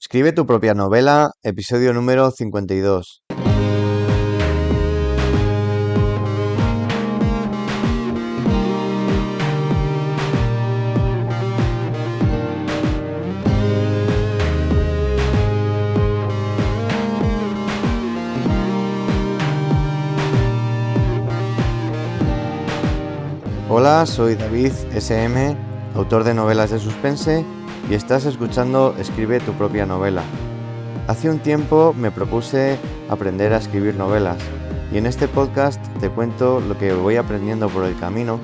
Escribe tu propia novela, episodio número 52. Hola, soy David SM, autor de novelas de suspense, y estás escuchando Escribe tu propia novela. Hace un tiempo me propuse aprender a escribir novelas, y en este podcast te cuento lo que voy aprendiendo por el camino,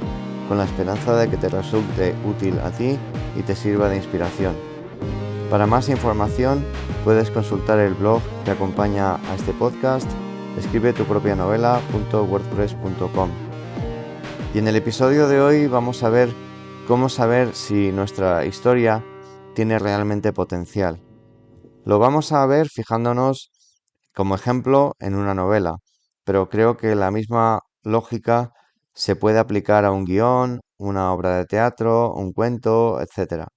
con la esperanza de que te resulte útil a ti y te sirva de inspiración. Para más información puedes consultar el blog que acompaña a este podcast, escribetupropianovela.wordpress.com. Y en el episodio de hoy vamos a ver cómo saber si nuestra historia tiene realmente potencial. Lo vamos a ver fijándonos como ejemplo en una novela, pero creo que la misma lógica se puede aplicar a un guión, una obra de teatro, un cuento, etc.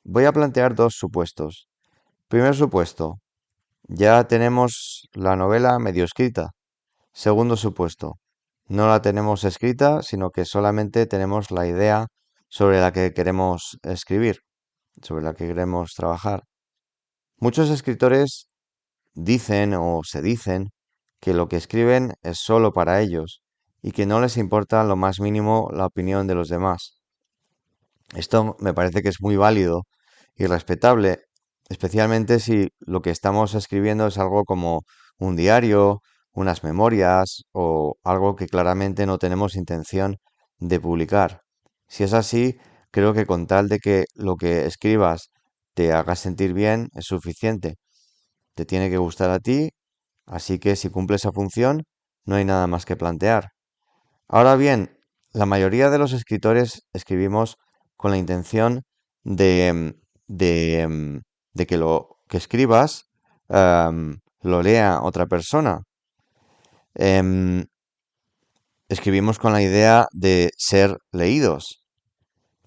Voy a plantear dos supuestos. Primer supuesto, ya tenemos la novela medio escrita. Segundo supuesto, no la tenemos escrita, sino que solamente tenemos la idea sobre la que queremos escribir, sobre la que queremos trabajar. Muchos escritores dicen o se dicen que lo que escriben es solo para ellos y que no les importa lo más mínimo la opinión de los demás. Esto me parece que es muy válido y respetable, especialmente si lo que estamos escribiendo es algo como un diario, unas memorias o algo que claramente no tenemos intención de publicar. Si es así, creo que con tal de que lo que escribas te haga sentir bien es suficiente. Te tiene que gustar a ti, así que si cumple esa función, no hay nada más que plantear. Ahora bien, la mayoría de los escritores escribimos con la intención de, de que lo que escribas lo lea otra persona. Em, Escribimos con la idea de ser leídos.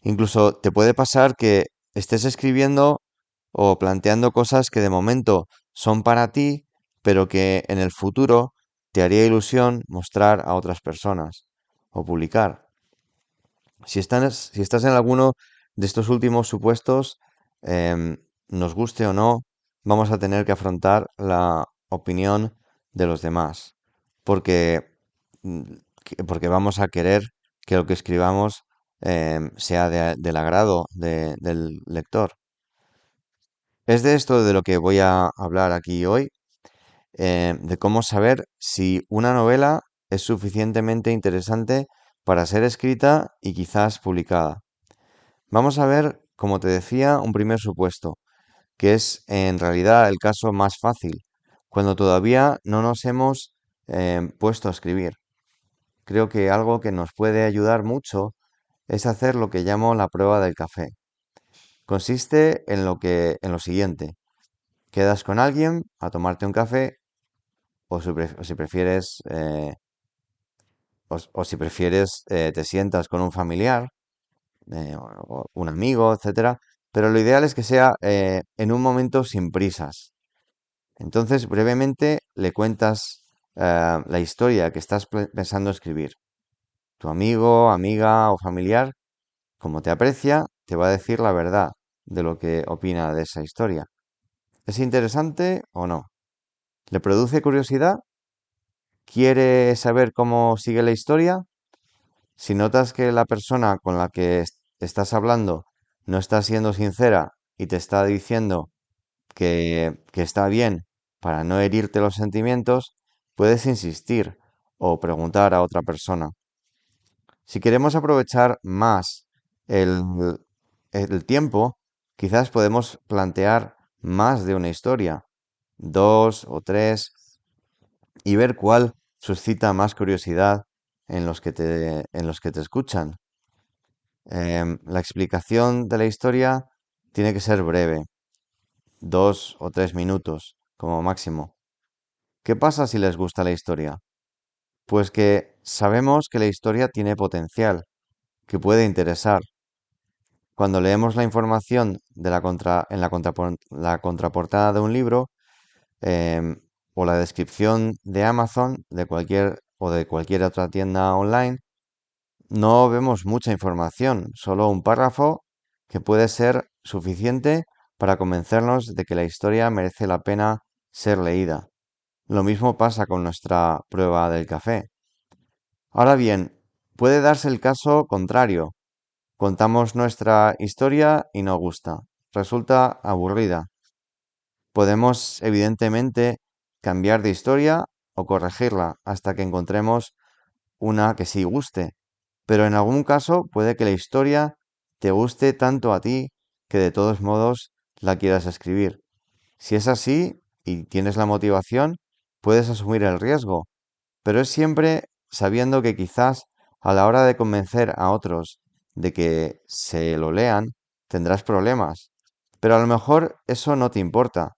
Incluso te puede pasar que estés escribiendo o planteando cosas que de momento son para ti, pero que en el futuro te haría ilusión mostrar a otras personas o publicar. Si estás en alguno de estos últimos supuestos, nos guste o no, vamos a tener que afrontar la opinión de los demás, porque, mm, porque vamos a querer que lo que escribamos sea del agrado del lector. Es de esto de lo que voy a hablar aquí hoy, de cómo saber si una novela es suficientemente interesante para ser escrita y quizás publicada. Vamos a ver, como te decía, un primer supuesto, que es en realidad el caso más fácil, cuando todavía no nos hemos puesto a escribir. Creo que algo que nos puede ayudar mucho es hacer lo que llamo la prueba del café. Consiste en lo siguiente: quedas con alguien a tomarte un café o si prefieres te sientas con un familiar, o un amigo, etcétera, pero lo ideal es que sea en un momento sin prisas. Entonces, brevemente le cuentas la historia que estás pensando escribir. Tu amigo, amiga o familiar, como te aprecia, te va a decir la verdad de lo que opina de esa historia. ¿Es interesante o no? ¿Le produce curiosidad? ¿Quiere saber cómo sigue la historia? Si notas que la persona con la que estás hablando no está siendo sincera y te está diciendo que está bien para no herirte los sentimientos, puedes insistir o preguntar a otra persona. Si queremos aprovechar más el, el tiempo, quizás podemos plantear más de una historia, dos o tres, y ver cuál suscita más curiosidad en los que te escuchan. La explicación de la historia tiene que ser breve, 2 o 3 minutos como máximo. ¿Qué pasa si les gusta la historia? Pues que sabemos que la historia tiene potencial, que puede interesar. Cuando leemos la información de la contraportada de un libro, em, o la descripción de Amazon, de cualquier otra tienda online, no vemos mucha información, solo un párrafo que puede ser suficiente para convencernos de que la historia merece la pena ser leída. Lo mismo pasa con nuestra prueba del café. Ahora bien, puede darse el caso contrario. Contamos nuestra historia y no gusta. Resulta aburrida. Podemos, evidentemente, cambiar de historia o corregirla hasta que encontremos una que sí guste. Pero en algún caso puede que la historia te guste tanto a ti que de todos modos la quieras escribir. Si es así y tienes la motivación, puedes asumir el riesgo, pero es siempre sabiendo que quizás a la hora de convencer a otros de que se lo lean, tendrás problemas. Pero a lo mejor eso no te importa,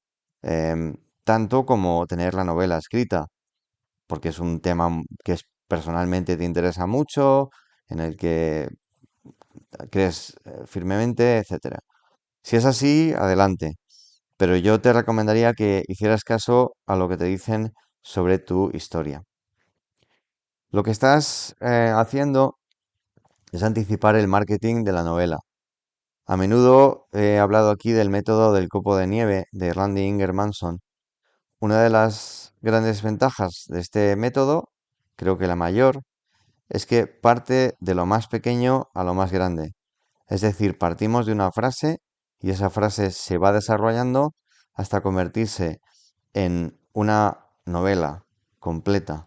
tanto como tener la novela escrita, porque es un tema personalmente te interesa mucho, en el que crees firmemente, etcétera. Si es así, adelante. Pero yo te recomendaría que hicieras caso a lo que te dicen sobre tu historia. Lo que estás haciendo es anticipar el marketing de la novela. A menudo he hablado aquí del método del copo de nieve de Randy Ingermanson. Una de las grandes ventajas de este método, creo que la mayor, es que parte de lo más pequeño a lo más grande. Es decir, partimos de una frase y esa frase se va desarrollando hasta convertirse en una novela completa.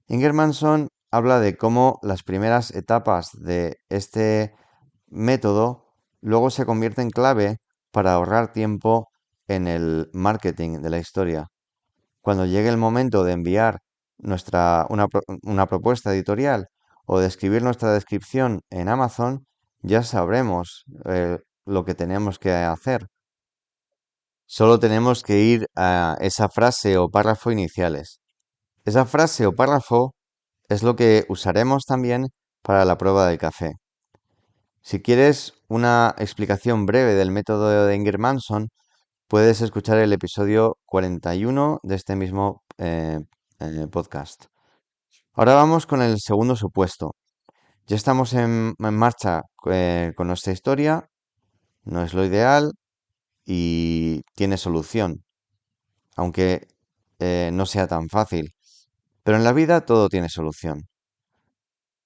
Ingermanson habla de cómo las primeras etapas de este método luego se convierten en clave para ahorrar tiempo en el marketing de la historia. Cuando llegue el momento de enviar una propuesta editorial o de escribir nuestra descripción en Amazon, ya sabremos lo que tenemos que hacer. Solo tenemos que ir a esa frase o párrafo iniciales. Esa frase o párrafo es lo que usaremos también para la prueba del café. Si quieres una explicación breve del método de Ingermanson, puedes escuchar el episodio 41 de este mismo podcast. Ahora vamos con el segundo supuesto. Ya estamos en marcha con nuestra historia, no es lo ideal y tiene solución, aunque no sea tan fácil. Pero en la vida todo tiene solución.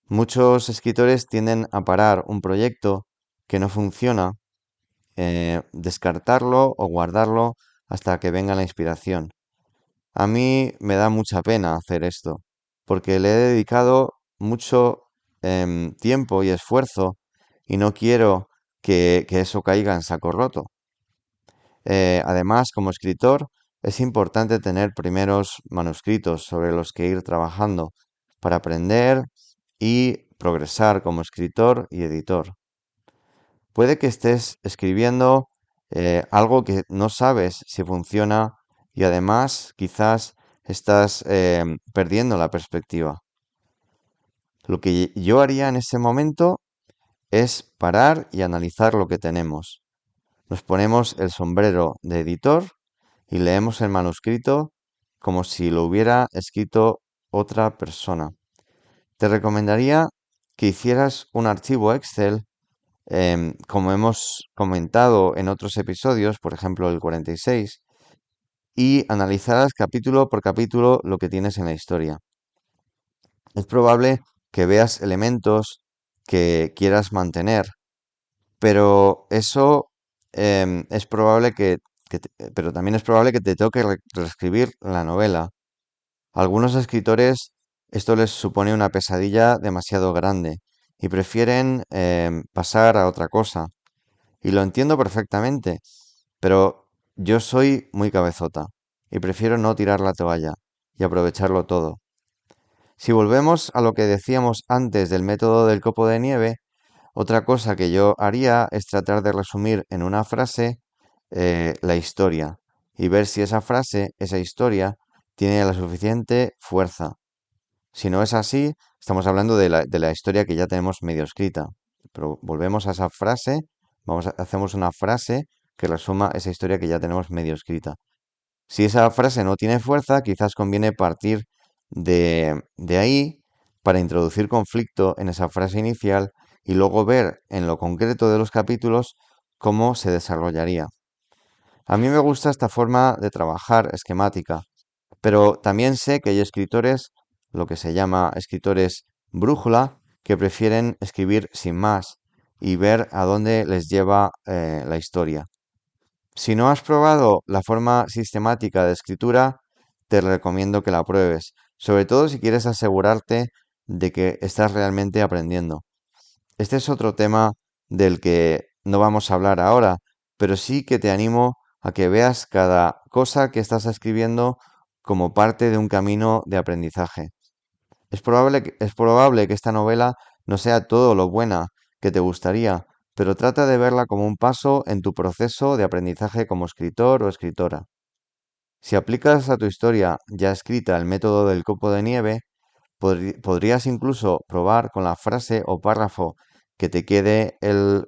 Muchos escritores tienden a parar un proyecto que no funciona, descartarlo o guardarlo hasta que venga la inspiración. A mí me da mucha pena hacer esto, porque le he dedicado mucho tiempo y esfuerzo y no quiero que eso caiga en saco roto. Además, como escritor, es importante tener primeros manuscritos sobre los que ir trabajando para aprender y progresar como escritor y editor. Puede que estés escribiendo algo que no sabes si funciona y además quizás estás perdiendo la perspectiva. Lo que yo haría en ese momento es parar y analizar lo que tenemos. Nos ponemos el sombrero de editor y leemos el manuscrito como si lo hubiera escrito otra persona. Te recomendaría que hicieras un archivo Excel, como hemos comentado en otros episodios, por ejemplo el 46, y analizaras capítulo por capítulo lo que tienes en la historia. Es probable que veas elementos que quieras mantener, pero eso es probable pero también es probable que te toque reescribir la novela. A algunos escritores esto les supone una pesadilla demasiado grande y prefieren pasar a otra cosa. Y lo entiendo perfectamente, pero yo soy muy cabezota y prefiero no tirar la toalla y aprovecharlo todo. Si volvemos a lo que decíamos antes del método del copo de nieve, otra cosa que yo haría es tratar de resumir en una frase la historia y ver si esa frase, esa historia, tiene la suficiente fuerza. Si no es así, estamos hablando de la historia que ya tenemos medio escrita. Pero volvemos a esa frase, hacemos una frase que resuma esa historia que ya tenemos medio escrita. Si esa frase no tiene fuerza, quizás conviene partir de ahí para introducir conflicto en esa frase inicial y luego ver en lo concreto de los capítulos cómo se desarrollaría. A mí me gusta esta forma de trabajar esquemática, pero también sé que hay escritores, lo que se llama escritores brújula, que prefieren escribir sin más y ver a dónde les lleva la historia. Si no has probado la forma sistemática de escritura, te recomiendo que la pruebes, sobre todo si quieres asegurarte de que estás realmente aprendiendo. Este es otro tema del que no vamos a hablar ahora, pero sí que te animo a que veas cada cosa que estás escribiendo como parte de un camino de aprendizaje. Es probable que esta novela no sea todo lo buena que te gustaría, pero trata de verla como un paso en tu proceso de aprendizaje como escritor o escritora. Si aplicas a tu historia ya escrita el método del copo de nieve, podrías incluso probar con la frase o párrafo que te quede el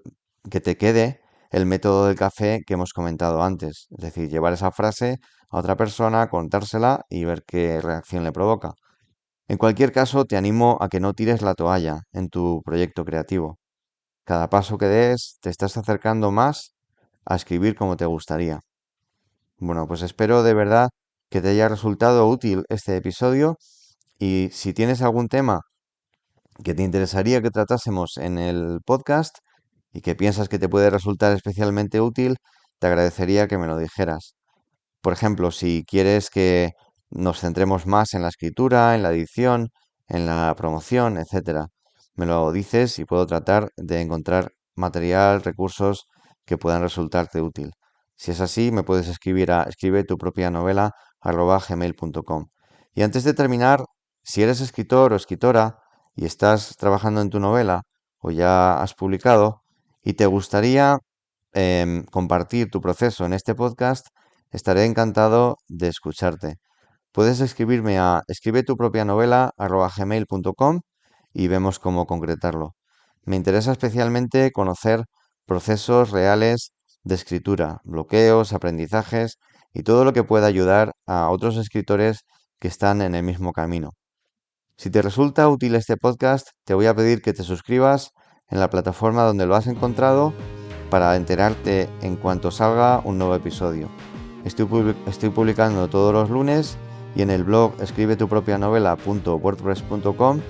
método del café que hemos comentado antes. Es decir, llevar esa frase a otra persona, contársela y ver qué reacción le provoca. En cualquier caso, te animo a que no tires la toalla en tu proyecto creativo. Cada paso que des, te estás acercando más a escribir como te gustaría. Bueno, pues espero de verdad que te haya resultado útil este episodio y si tienes algún tema que te interesaría que tratásemos en el podcast y que piensas que te puede resultar especialmente útil, te agradecería que me lo dijeras. Por ejemplo, si quieres que nos centremos más en la escritura, en la edición, en la promoción, etcétera, me lo dices y puedo tratar de encontrar material, recursos que puedan resultarte útil. Si es así, me puedes escribir a escribe tu propia novela @gmail.com. Y antes de terminar, si eres escritor o escritora y estás trabajando en tu novela o ya has publicado y te gustaría compartir tu proceso en este podcast, estaré encantado de escucharte. Puedes escribirme a escribetupropianovela@gmail.com y vemos cómo concretarlo. Me interesa especialmente conocer procesos reales de escritura, bloqueos, aprendizajes y todo lo que pueda ayudar a otros escritores que están en el mismo camino. Si te resulta útil este podcast, te voy a pedir que te suscribas en la plataforma donde lo has encontrado para enterarte en cuanto salga un nuevo episodio. Estoy publicando todos los lunes y en el blog escribetupropianovela.wordpress.com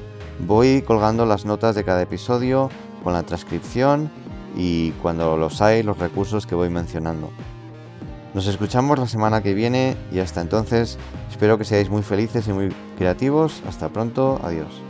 voy colgando las notas de cada episodio con la transcripción y cuando los hay, los recursos que voy mencionando. Nos escuchamos la semana que viene y hasta entonces espero que seáis muy felices y muy creativos. Hasta pronto, adiós.